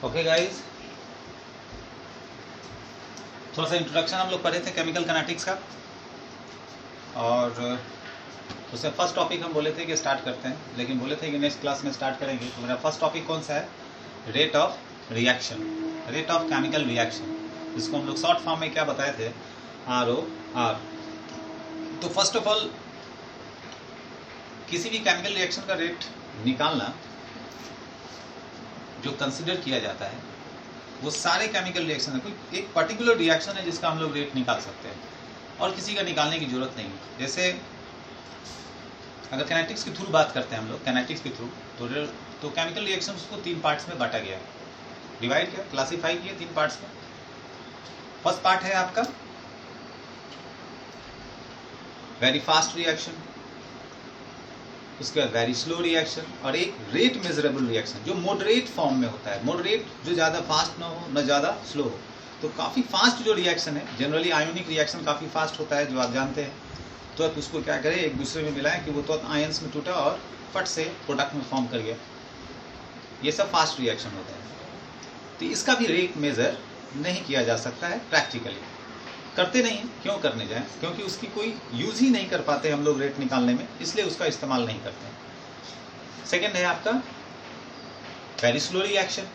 Okay guys, थोड़ा सा introduction हम लोग पढ़े थे केमिकल काइनेटिक्स का, और उसमें फर्स्ट टॉपिक हम बोले थे कि स्टार्ट करते हैं, लेकिन बोले थे कि नेक्स्ट क्लास में स्टार्ट करेंगे। तो मेरा फर्स्ट टॉपिक कौन सा है? Rate of reaction, rate of chemical reaction. इसको हम लोग शॉर्ट फॉर्म में क्या बताए थे? ROR। तो फर्स्ट ऑफ ऑल किसी भी केमिकल रिएक्शन का रेट निकालना जो कंसिडर किया जाता है वो सारे केमिकल रिएक्शन है। कोई एक पर्टिकुलर रिएक्शन है जिसका हम लोग रेट निकाल सकते हैं और किसी का निकालने की जरूरत नहीं है। जैसे अगर काइनेटिक्स के थ्रू बात करते हैं हम लोग, काइनेटिक्स के थ्रू, तो केमिकल रिएक्शंस को 3 पार्ट्स में बांटा गया है, डिवाइड किया, क्लासीफाई किया 3 पार्ट्स में। फर्स्ट पार्ट है आपका वेरी फास्ट रिएक्शन, उसके बाद वेरी स्लो रिएक्शन, और एक रेट मेजरेबल रिएक्शन जो मॉडरेट फॉर्म में होता है। मॉडरेट जो ज़्यादा फास्ट ना हो ना ज़्यादा स्लो हो। तो काफ़ी फास्ट जो रिएक्शन है, जनरली आयोनिक रिएक्शन काफ़ी फास्ट होता है जो आप जानते हैं। तो आप उसको क्या करें, एक दूसरे में मिलाएं कि वो तो आयंस में टूटा और फट से प्रोडक्ट में फॉर्म कर गया। ये सब फास्ट रिएक्शन होता है। तो इसका भी रेट मेजर नहीं किया जा सकता है, प्रैक्टिकली करते नहीं है। क्यों करने जाएं? क्योंकि उसकी कोई यूज ही नहीं कर पाते हम लोग रेट निकालने में, इसलिए उसका इस्तेमाल नहीं करते। सेकेंड है आपका वेरी स्लो रिएक्शन।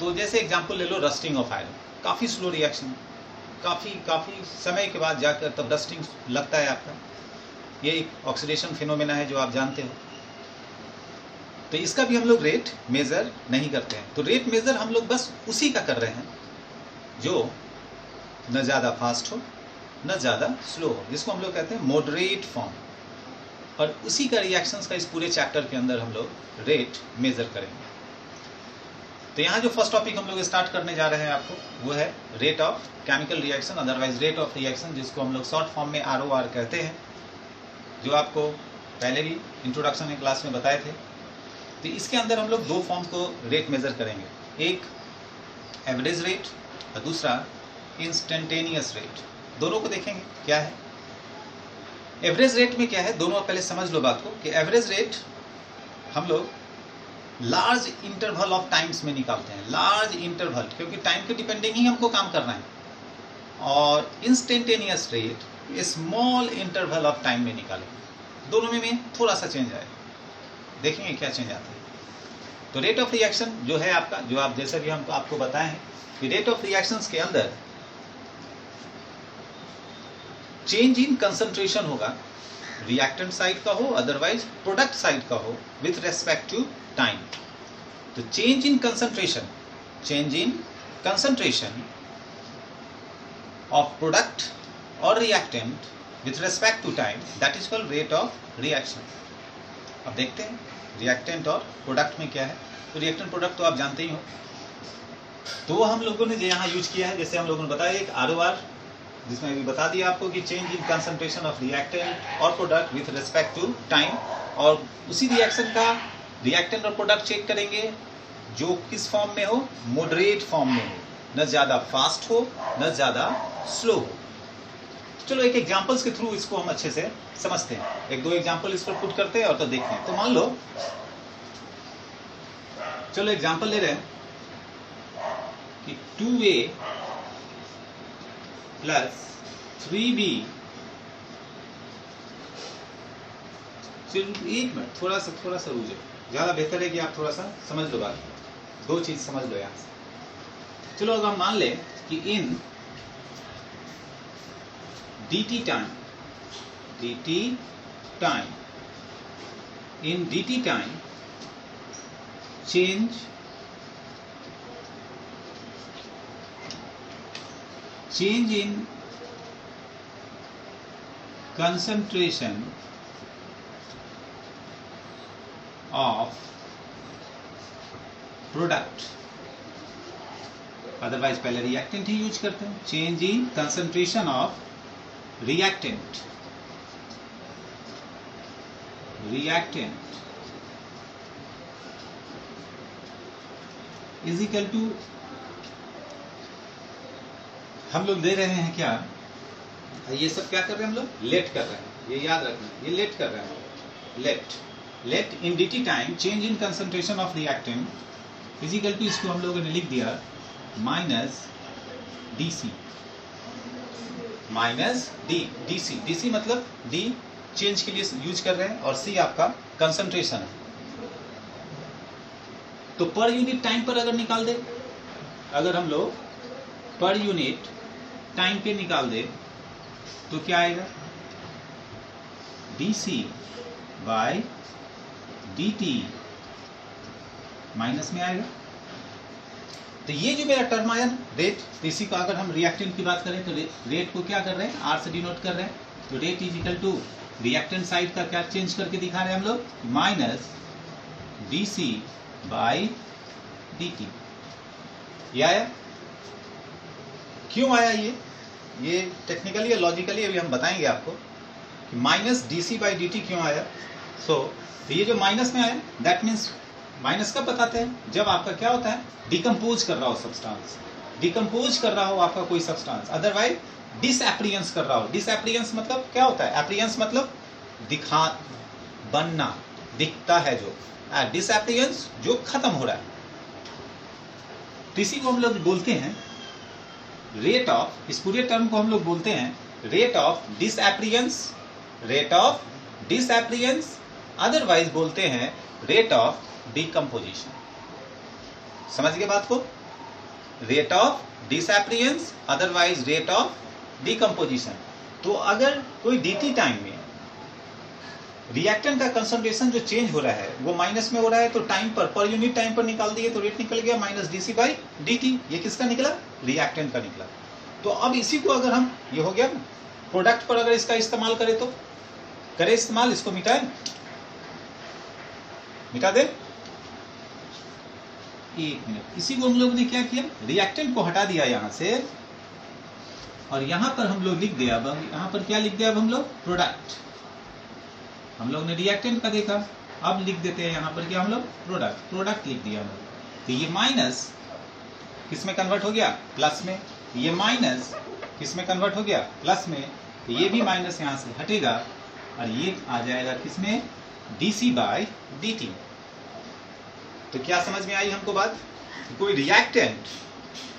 तो जैसे एग्जांपल ले लो रस्टिंग ऑफ आयरन, काफ़ी स्लो रिएक्शन, काफ़ी समय के बाद जाकर तब रस्टिंग लगता है आपका। ये एक ऑक्सीडेशन फिनोमेना है जो आप जानते हो। तो इसका भी हम लोग रेट मेजर नहीं करते हैं। तो रेट मेजर हम लोग बस उसी का कर रहे हैं जो न ज़्यादा फास्ट हो न ज़्यादा स्लो हो, जिसको हम लोग कहते हैं मॉडरेट फॉर्म। और उसी का रिएक्शंस का इस पूरे चैप्टर के अंदर हम लोग रेट मेजर करेंगे। तो यहाँ जो फर्स्ट टॉपिक हम लोग स्टार्ट करने जा रहे हैं आपको, वो है rate of chemical reaction, otherwise rate of reaction, जिसको हम लोग शॉर्ट फॉर्म में ROR कहते हैं, जो आपको पहले भी इंट्रोडक्शन में क्लास में बताए थे। तो इसके अंदर हम लोग 2 फॉर्म को रेट मेजर करेंगे, एक एवरेज रेट और दूसरा इंस्टेंटेनियस रेट। दोनों को देखेंगे क्या है। एवरेज रेट में क्या है, दोनों पहले समझ लो बात को, कि एवरेज रेट हम लोग लार्ज इंटरवल ऑफ टाइम्स में निकालते हैं। लार्ज इंटरवल, क्योंकि टाइम के डिपेंडिंग ही हमको काम करना है। और instantaneous rate small interval of time में निकालेंगे। दोनों में थोड़ा सा चेंज आएगा, देखेंगे क्या चेंज आता है। तो रेट ऑफ रिएक्शन जो है आपका, जो आप जैसे भी हम आपको बताए हैं कि रेट ऑफ रिएक्शंस के अंदर चेंज इन कंसंट्रेशन होगा, रिएक्टेंट साइड का हो अदरवाइज प्रोडक्ट साइड का हो, विथ रेस्पेक्ट टू टाइम। तो change in concentration of product और reactant with respect to time, that is called rate of reaction. अब देखते हैं रिएक्टेंट और प्रोडक्ट में क्या है। तो रिएक्टेंट प्रोडक्ट तो आप जानते ही हो, तो हम लोगों ने यहाँ यूज किया है, जैसे हम लोगों ने बताया एक ROR, जिसमें भी बता दिया आपको कि change in concentration of reactant और product with respect to time. और उसी रिएक्शन का रिएक्टेंट और प्रोडक्ट चेक करेंगे जो किस फॉर्म में हो, मॉडरेट फॉर्म में हो, न ज़्यादा फास्ट हो न ज़्यादा स्लो हो। चलो एक एग्जांपल्स के थ्रू इसको हम अच्छे से समझते हैं। 1-2 एग्जांपल इस पर पुट करते हैं और तो देखते हैं। तो मान लो, चलो एग्जांपल ले रहे हैं कि 2A प्लस 3B। सिर्फ 1 मिनट, थोड़ा सा रुक जाओ, ज़्यादा बेहतर है कि आप थोड़ा सा समझ लो बात। 2 चीज़ समझ लो यहाँ से। चलो अगर हम मान लें कि in dt time, in dt time change in concentration of product, otherwise पहले रिएक्टेंट ही यूज करते हैं। Change in concentration of reactant is equal to, हम लोग दे रहे हैं क्या, ये सब क्या कर रहे हैं हम लोग, लेट कर रहे हैं, ये याद रखना, ये लेट कर रहे हैं। Let in dt time change in concentration of reactant is equal to इसको हम लोगों ने लिख दिया minus DC, minus DC। DC मतलब D चेंज के लिए यूज कर रहे हैं और C आपका कंसंट्रेशन है। तो पर यूनिट टाइम पर अगर निकाल दे, अगर हम लोग पर यूनिट टाइम पे निकाल दे तो क्या आएगा, DC बाय DT माइनस में आएगा। तो ये जो मेरा टर्म आया ना रेट, इसी को अगर हम रिएक्टेंट की बात करें तो रेट को क्या कर रहे हैं, R से डिनोट कर रहे हैं। तो rate is equal to reactant side का क्या चेंज करके दिखा रहे हैं हम लोग, माइनस DC बाय DT। ये आया, क्यों आया ये टेक्निकली या लॉजिकली अभी हम बताएंगे आपको कि माइनस DC बाई DT क्यों आया। तो ये जो माइनस में आया दैट मीन्स माइनस कब बताते हैं, जब आपका क्या होता है, डिकम्पोज कर रहा हो सब्सटेंस, डिकम्पोज कर रहा हो आपका कोई सब्सटेंस, अदरवाइज डिसएप्रियंस कर रहा हो। डिसएप्रियंस मतलब क्या होता है, एप्रियंस मतलब दिखा बनना, दिखता है जो, डिसएप्रियंस जो खत्म हो रहा है। तो इसी को हम लोग बोलते हैं रेट ऑफ, इस पूरे टर्म को हम लोग बोलते हैं rate of disappearance, rate of disappearance, otherwise बोलते हैं रेट ऑफ डिकम्पोजिशन। समझ गए बात को, rate of disappearance otherwise rate of decomposition. तो अगर कोई DT टाइम में रिएक्टेंट का कंसंट्रेशन जो चेंज हो रहा है वो माइनस में हो रहा है, तो टाइम पर यूनिट टाइम पर निकाल दिए तो रेट निकल गया माइनस DC बाई DT। ये किसका निकला, रिएक्टेंट का निकला। तो अब इसी को अगर हम, ये हो गया ना, प्रोडक्ट पर अगर इसका इस्तेमाल करें तो करें इस्तेमाल, इसको मिटाएं, मिटा दे। एक मिनट, इसी को हम लोग ने क्या किया, रिएक्टेंट को हटा दिया यहां से और यहां पर हम लोग लिख दिया, अब यहां पर क्या लिख दिया, अब हम लोग प्रोडक्ट, हम लोग ने रिएक्टेंट का देखा, अब लिख देते हैं यहां पर क्या, हम लोग प्रोडक्ट लिख दिया हम लोग। तो ये माइनस किस में कन्वर्ट हो गया, प्लस में, ये माइनस किस में कन्वर्ट हो गया, प्लस में, तो ये भी माइनस यहां से हटेगा और ये आ जाएगा किसमें, DC बाय DT। तो क्या समझ में आई हमको बात, कोई रिएक्टेंट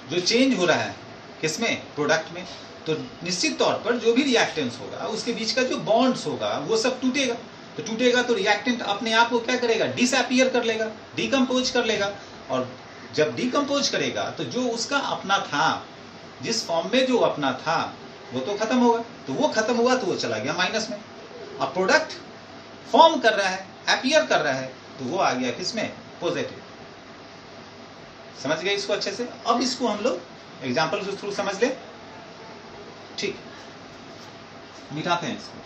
जो चेंज हो रहा है किसमें, प्रोडक्ट में, तो निश्चित तौर पर जो भी रिएक्टेंस होगा उसके बीच का जो बॉन्ड्स होगा वो सब टूटेगा। तो टूटेगा तो रिएक्टेंट अपने आप को क्या करेगा, डिसअपीयर कर लेगा, डिकम्पोज कर लेगा। और जब डिकम्पोज करेगा तो जो उसका अपना था, जिस फॉर्म में जो अपना था वो तो खत्म होगा, तो वो खत्म हुआ तो वो चला गया माइनस में। अब प्रोडक्ट फॉर्म कर रहा है, अपीयर कर रहा है, तो वो आ गया किसमें, पॉजिटिव। समझ गए इसको अच्छे से। अब इसको हम लोग एग्जांपल के थ्रू समझ ले, ठीक, मिटाते हैं इसको।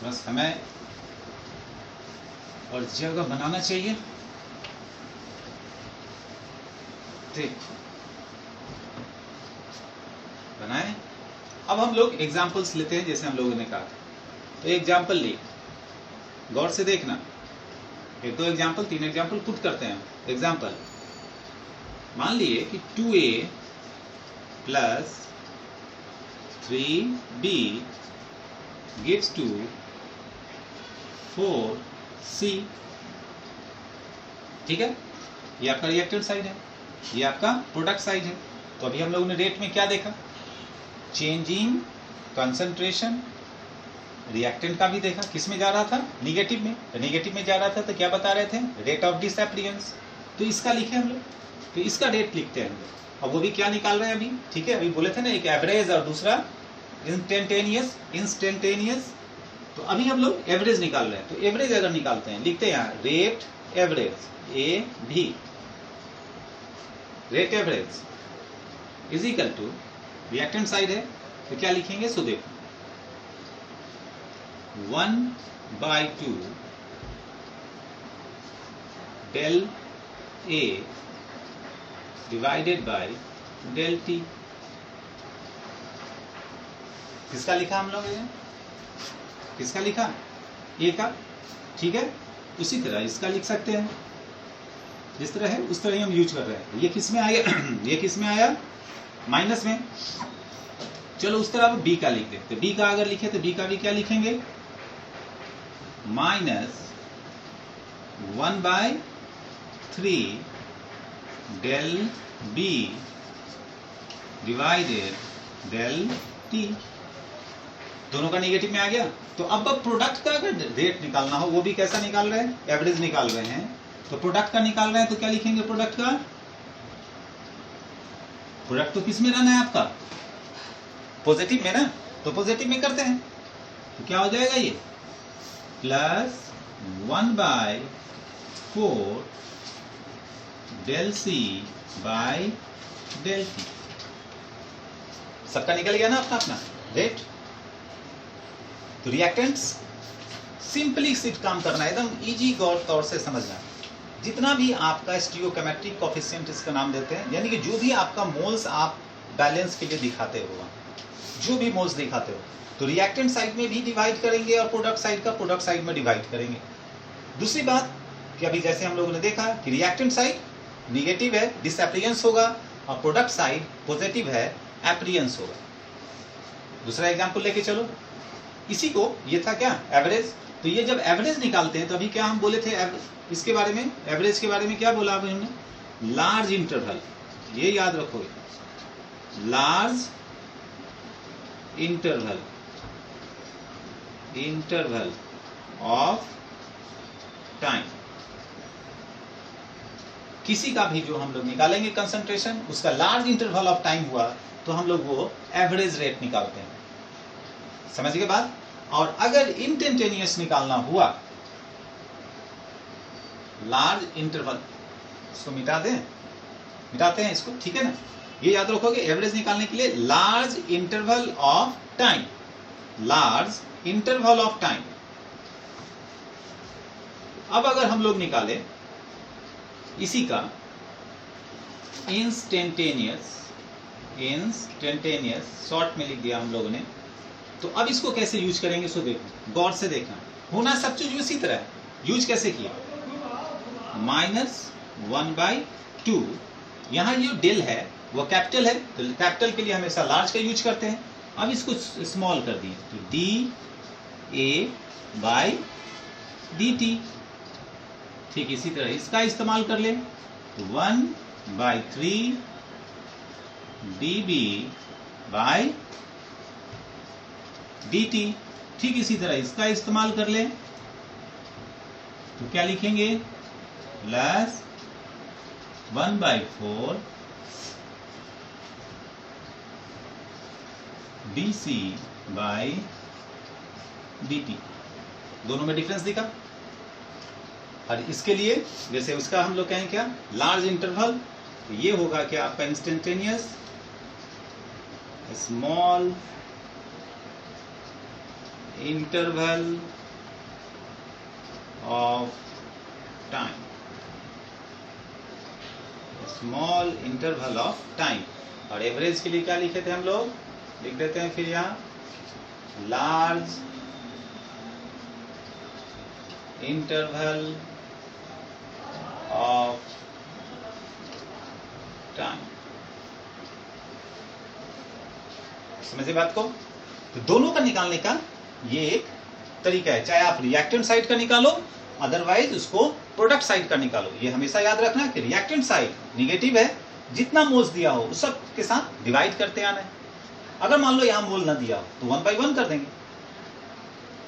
बस हमें और जगह बनाना चाहिए, ठीक, बनाए। अब हम लोग एग्जांपल्स लेते हैं, जैसे हम लोगों ने कहा। तो एग्जांपल ले, गौर से देखना, एक दो एग्जांपल, तीन एग्जांपल पुट करते हैं। एग्जांपल मान लिए कि 2A plus 3B gives to 4C। ठीक है, ये आपका रिएक्टेंट साइड है, ये आपका प्रोडक्ट साइड है। तो अभी हम लोगों ने रेट में क्या देखा, चेंजिंग कंसंट्रेशन, रिएक्टेंट का भी देखा, किस में जा रहा था, निगेटिव में। तो निगेटिव में जा रहा था तो क्या बता रहे थे, रेट ऑफ डिसएप्रियंस। तो इसका लिखे हम लोग, तो इसका रेट लिखते हैं हम लोग। और वो भी क्या निकाल रहे हैं अभी, ठीक है, अभी बोले थे ना, एक एवरेज और दूसरा इंस्टेंटेनियस। तो अभी हम लोग एवरेज निकाल रहे हैं। तो एवरेज अगर निकालते हैं, लिखते हैं यहाँ rate average, AB rate average is equal to, reactant side है तो क्या लिखेंगे, सो देखो 1/2 del A divided by del T। किसका लिखा हम लोग, किसका लिखा, A का, ठीक है। उसी तरह इसका लिख सकते हैं, जिस तरह है उस तरह ही हम यूज कर रहे हैं। ये किस में आया ये किस में आया, माइनस में। चलो उस तरह अब B का लिख देते। B का अगर लिखे तो B का भी क्या लिखेंगे, minus 1/3 del B divided del T। दोनों का निगेटिव में आ गया। तो अब प्रोडक्ट का अगर रेट निकालना हो, वो भी कैसा निकाल रहे हैं, एवरेज निकाल रहे हैं, तो प्रोडक्ट का निकाल रहे हैं तो क्या लिखेंगे प्रोडक्ट का? प्रोडक्ट तो किस में रहना है आपका? पॉजिटिव में ना, तो पॉजिटिव में करते हैं। तो क्या हो जाएगा ये? Plus 1/4 del C by del T। सबका निकल गया ना अपना अपना रेट। तो रिएक्टेंट्स सिंपली सिर्फ काम करना है, एकदम इजी गौर तौर से समझना। जितना भी आपका स्टीरियोकेमेट्रिक कोएफिशिएंट इसका नाम देते हैं, यानी कि जो भी आपका मोल्स आप बैलेंस के लिए दिखाते हो, जो भी मोल्स दिखाते हो, तो रिएक्टेंट साइड में भी डिवाइड करेंगे और प्रोडक्ट साइड का प्रोडक्ट साइड में डिवाइड करेंगे। दूसरी बात कि अभी जैसे हम लोगों ने देखा कि रिएक्टेंट साइड निगेटिव है, डिसएप्रियंस होगा, और प्रोडक्ट साइड पॉजिटिव है, एप्रियंस होगा। दूसरा एग्जांपल लेके चलो, इसी को, ये था क्या? एवरेज। तो ये जब एवरेज निकालते हैं तो अभी क्या हम बोले थे इसके बारे में, एवरेज के बारे में क्या बोला अभी हमने? Large interval. ये याद रखोगे, लार्ज इंटरवल ऑफ टाइम। किसी का भी जो हम लोग निकालेंगे कंसंट्रेशन, उसका लार्ज इंटरवल ऑफ टाइम हुआ तो हम लोग वो एवरेज रेट निकालते हैं। समझ गए बात? और अगर इंस्टेंटेनियस निकालना हुआ, लार्ज इंटरवल, इसको मिटाते हैं इसको, ठीक है ना? ये याद रखोगे, एवरेज निकालने के लिए large interval of time, large interval of time. अब अगर हम लोग निकाले इसी का इंस्टेंटेनियस, शॉर्ट में लिख दिया हम लोगों ने, तो अब इसको कैसे यूज करेंगे सो देखो, गौर से देखना। होना सब चीज इसी तरह है, यूज कैसे किया? -1/2, यहाँ ये डेल है वो कैपिटल है, तो कैपिटल के लिए हमेशा लार्ज का यूज करते हैं। अब इसको स्मॉल कर दिए तो dA/dt। ठीक इसी तरह इसका इस्तेमाल कर ले तो 1/3 dB/dt। ठीक इसी तरह इसका इस्तेमाल कर ले तो क्या लिखेंगे? Plus 1/4 dC/dt। दोनों में डिफरेंस दिखा। और इसके लिए जैसे उसका हम लोग कहें क्या? लार्ज इंटरवल, तो ये होगा क्या आपका? Instantaneous small interval of time, small interval of time. और एवरेज के लिए क्या लिखे थे हम लोग? लिख देते हैं फिर यहाँ लार्ज इंटरवल ऑफ टाइम। समझे बात को? तो दोनों का निकालने का ये एक तरीका है, चाहे आप रिएक्टेंट साइड का निकालो, अदरवाइज उसको प्रोडक्ट साइड का निकालो। ये हमेशा याद रखना कि रिएक्टेंट साइड निगेटिव है, जितना मोल्स दिया हो उस सब के साथ डिवाइड करते आना है। अगर मान लो यहाँ मोल ना दिया हो तो 1/1 कर देंगे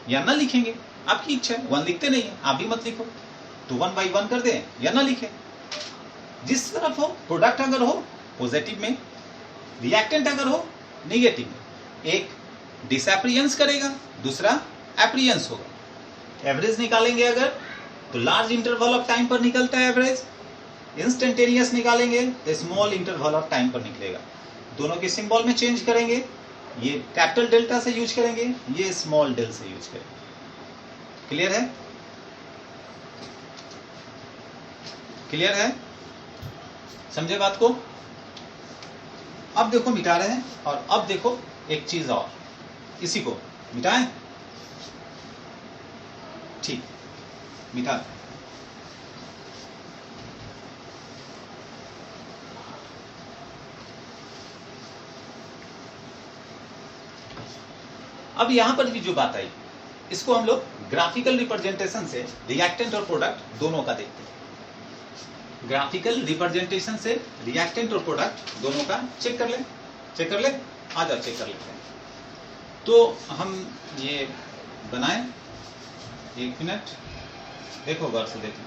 या ना लिखेंगे, आपकी इच्छा है। 1 लिखते नहीं है, आप भी मत लिखो, तो 1/1 कर दें या ना लिखें। जिस तरफ हो, प्रोडक्ट अगर हो पॉजिटिव में, रिएक्टेंट अगर हो निगेटिव में, एक डिसएप्रियंस करेगा, दूसरा एप्रियंस होगा। एवरेज निकालेंगे अगर तो लार्ज इंटरवल ऑफ टाइम पर निकलता है एवरेज, इंस्टेंटेनियस निकालेंगे तो स्मॉल इंटरवल ऑफ टाइम पर निकलेगा। दोनों के सिंबल में चेंज करेंगे, ये कैपिटल डेल्टा से यूज करेंगे, ये स्मॉल डेल से यूज करेंगे। क्लियर है? क्लियर है? समझे बात को? अब देखो मिटा रहे हैं, और अब देखो एक चीज और, इसी को मिटाएं। ठीक, मिटा। अब यहां पर भी जो बात आई, इसको हम लोग ग्राफिकल रिप्रेजेंटेशन से रिएक्टेंट और प्रोडक्ट दोनों का देखते हैं। ग्राफिकल रिप्रेजेंटेशन से रिएक्टेंट और प्रोडक्ट दोनों का चेक कर ले आ जाओ चेक कर लेते हैं। तो हम ये बनाएं, 1 मिनट देखो, गौर से देखो।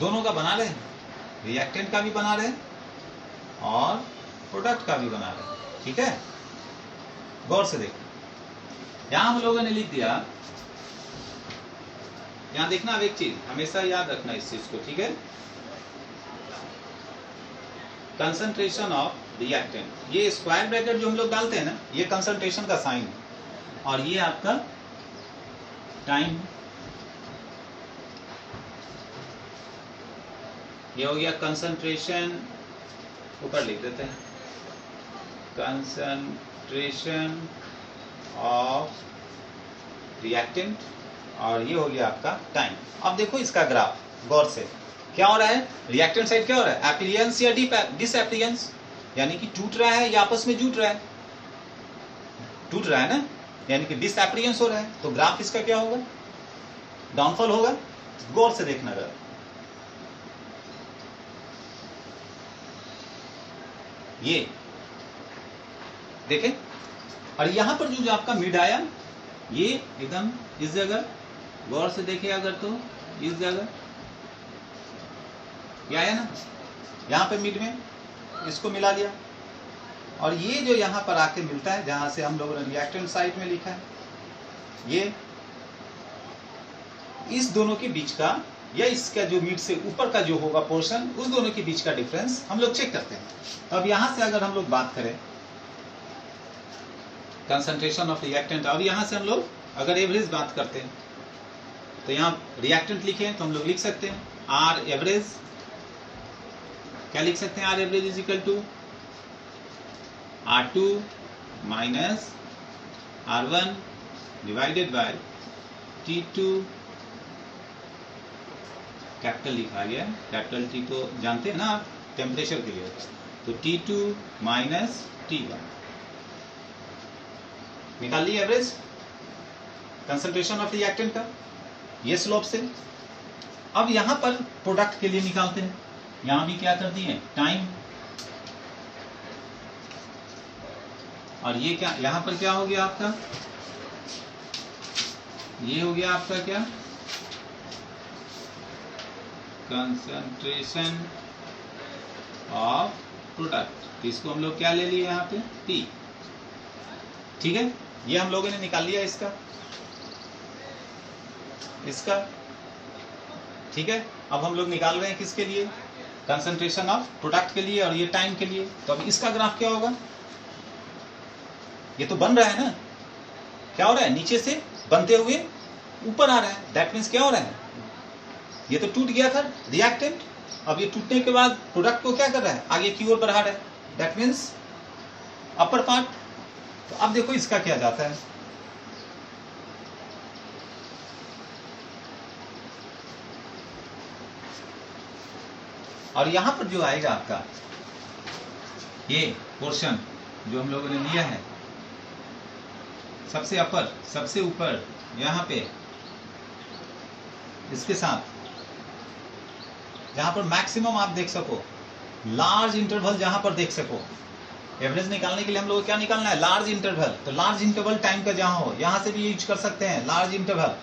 दोनों का बना रहे हैं, रिएक्टेंट का भी बना रहे हैं और प्रोडक्ट का भी बना रहे हैं, ठीक है। गौर से देखो, यहां हम लोगों ने लिख दिया, यहां देखना अब एक चीज हमेशा याद रखना इस चीज को, ठीक है। कंसंट्रेशन ऑफ रिएक्टेंट, ये स्क्वायर ब्रैकेट जो हम लोग डालते हैं ना, ये कंसंट्रेशन का साइन है और ये आपका टाइम, ये हो गया कंसंट्रेशन, ऊपर लिख देते हैं कंसंट्रेशन ऑफ रिएक्टेंट और ये हो गया आपका टाइम। अब देखो इसका ग्राफ गौर से, क्या हो रहा है, रिएक्टेंट साइड क्या हो रहा है, एपिरियंस या डिसएपिरियंस, यानी कि टूट रहा है या आपस में जुट रहा है, टूट रहा है ना, यानी कि डिसएपिरियंस हो रहा है। तो ग्राफ इसका क्या होगा, डाउनफॉल होगा। गौर से देखना जरा, ये देखें, और यहां पर जो आपका मिड आया, ये एकदम इस जगह, गौर से देखे अगर तो इस जगह ये आया ना, यहां पे मिड में इसको मिला लिया, और ये जो यहां पर आके मिलता है, जहां से हम लोगों ने रिएक्टेंट साइड में लिखा है, ये इस दोनों के बीच का या इसका जो मिड से ऊपर का जो होगा पोर्शन, उस दोनों के बीच का डिफरेंस हम लोग चेक करते हैं। तो अब यहां से अगर हम लोग बात करें कंसंट्रेशन ऑफ रिएक्टेंट, और यहां से हम लोग अगर एवरेज बात करते हैं, तो यहाँ रिएक्टेंट लिखे तो हम लोग लिख सकते हैं आर एवरेज, क्या लिख सकते हैं, R average is equal to R2 minus R1 divided by T2, capital लिखा गया, कैपिटल T तो जानते हैं ना आप, टेम्परेचर के लिए, तो T2 माइनस T1 निकाल लिया एवरेज कंसंट्रेशन ऑफ रिएक्टेंट का, ये स्लोप से। अब यहां पर प्रोडक्ट के लिए निकालते हैं, यहां भी क्या कर दिए, टाइम, और ये क्या, यहां पर क्या हो गया आपका, ये हो गया आपका क्या, कंसंट्रेशन ऑफ प्रोडक्ट, इसको हम लोग क्या ले लिए यहाँ पे, P, ठीक है। ये हम लोगों ने निकाल लिया इसका, ठीक है। अब हम लोग निकाल रहे हैं किसके लिए, कंसंट्रेशन ऑफ प्रोडक्ट के लिए, और ये टाइम के लिए। तो अब इसका ग्राफ क्या होगा, ये तो बन रहा है ना, क्या हो रहा है, नीचे से बनते हुए ऊपर आ रहा है, दैट मीन्स क्या हो रहा है, ये तो टूट गया था रिएक्टेंट, अब ये टूटने के बाद प्रोडक्ट को क्या कर रहा है, आगे की ओर बढ़ा रहा है, दैट मीन्स अपर पार्ट। तो अब देखो इसका क्या जाता है, और यहां पर जो आएगा आपका ये पोर्शन जो हम लोगों ने लिया है, सबसे अपर, सबसे ऊपर, यहां पे इसके साथ जहां पर मैक्सिमम आप देख सको, लार्ज इंटरवल जहां पर देख सको, एवरेज निकालने के लिए हम लोग क्या निकालना है, लार्ज इंटरवल। तो लार्ज इंटरवल टाइम का जहां हो, यहां से भी यूज कर सकते हैं लार्ज इंटरवल,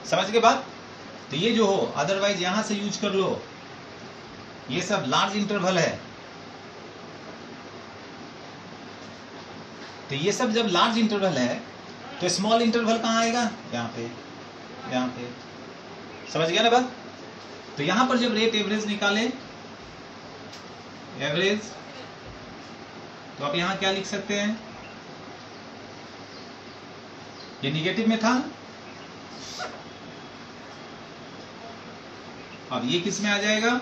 समझ के बाद। तो ये जो हो, अदरवाइज यहां से यूज कर लो, ये सब लार्ज इंटरवल है। तो ये सब जब लार्ज इंटरवल है, तो स्मॉल इंटरवल कहाँ आएगा, यहाँ पे, यहाँ पे, समझ गया ना बात। तो यहां पर जब रेट एवरेज निकाले, एवरेज, तो आप यहां क्या लिख सकते हैं, ये निगेटिव में था, अब ये किस में आ जाएगा,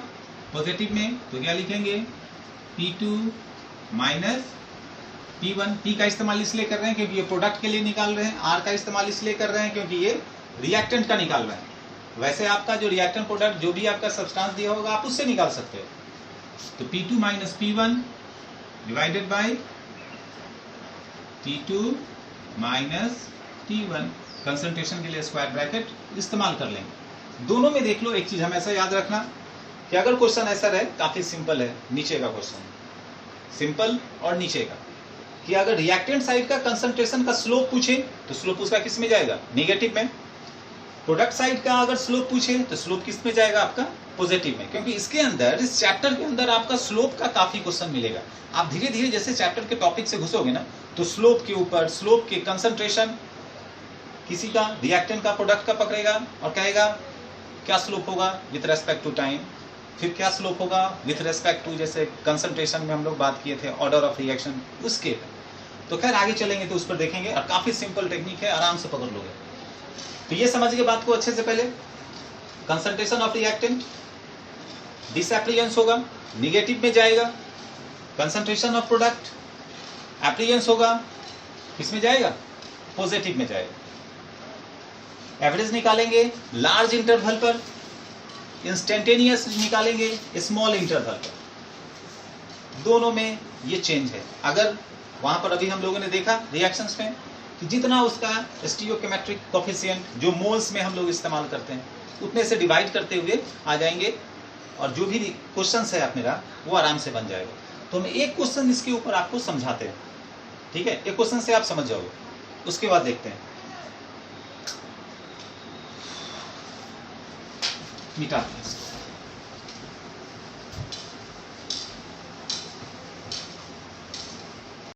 पॉजिटिव में। तो क्या लिखेंगे, P2 माइनस P1। P का इस्तेमाल इसलिए कर रहे हैं क्योंकि ये प्रोडक्ट के लिए निकाल रहे हैं, R का इस्तेमाल इसलिए कर रहे हैं क्योंकि ये रिएक्टेंट का निकाल रहे हैं। वैसे आपका जो रिएक्टेंट प्रोडक्ट जो भी आपका सब्सटेंस दिया होगा, आप उससे निकाल सकते हो। तो P2 minus P1 divided by T2 minus T1 concentration के लिए स्क्वायर ब्रैकेट इस्तेमाल कर लेंगे। दोनों में देख लो एक चीज हमेशा याद रखना कि अगर क्वेश्चन ऐसा रहे, काफी सिंपल है नीचे का क्वेश्चन, सिंपल और नीचे का, कि अगर रिएक्टेंट साइड का कंसंट्रेशन का स्लोप पूछे तो स्लोप उसका किस में जाएगा, नेगेटिव में। प्रोडक्ट साइड का अगर स्लोप पूछे तो स्लोप किस में जाएगा, आपका पॉजिटिव में। क्योंकि इसके अंदर, इस चैप्टर के अंदर आपका स्लोप का काफी क्वेश्चन मिलेगा। आप धीरे धीरे जैसे चैप्टर के टॉपिक से घुसोगे ना, तो स्लोप के ऊपर, स्लोप के कंसंट्रेशन किसी का, रिएक्टेंट का, प्रोडक्ट का पकड़ेगा और कहेगा क्या स्लोप होगा विथ रेस्पेक्ट टू टाइम, फिर क्या स्लोप होगा विथ रेस्पेक्ट टू, जैसे कंसंट्रेशन में हम लोग बात किए थे, ऑर्डर ऑफ रिएक्शन, उसके। तो खैर आगे चलेंगे तो उस पर देखेंगे, और काफी सिंपल टेक्निक है, आराम से पकड़ लोगे। तो ये समझ के बात को अच्छे से, पहले कंसंट्रेशन ऑफ रिएक्टेंट डिसएप्रियंस होगा, निगेटिव में जाएगा। कंसंट्रेशन ऑफ प्रोडक्ट एप्रियंस होगा, किसमें जाएगा, पॉजिटिव में जाएगा। एवरेज निकालेंगे लार्ज इंटरवल पर, इंस्टेंटेनियस निकालेंगे स्मॉल इंटरवल पर। दोनों में ये चेंज है। अगर वहां पर अभी हम लोगों ने देखा रिएक्शंस में कि जितना उसका स्टीरियोकेमेट्रिक कोफिशिएंट जो मोल्स में हम लोग इस्तेमाल करते हैं, उतने से डिवाइड करते हुए आ जाएंगे, और जो भी क्वेश्चन है आप मेरा वो आराम से बन जाएगा। तो हम एक क्वेश्चन इसके ऊपर आपको समझाते हैं, ठीक है, एक क्वेश्चन से आप समझ जाओगे, उसके बाद देखते हैं। मिटाते हैं इसको।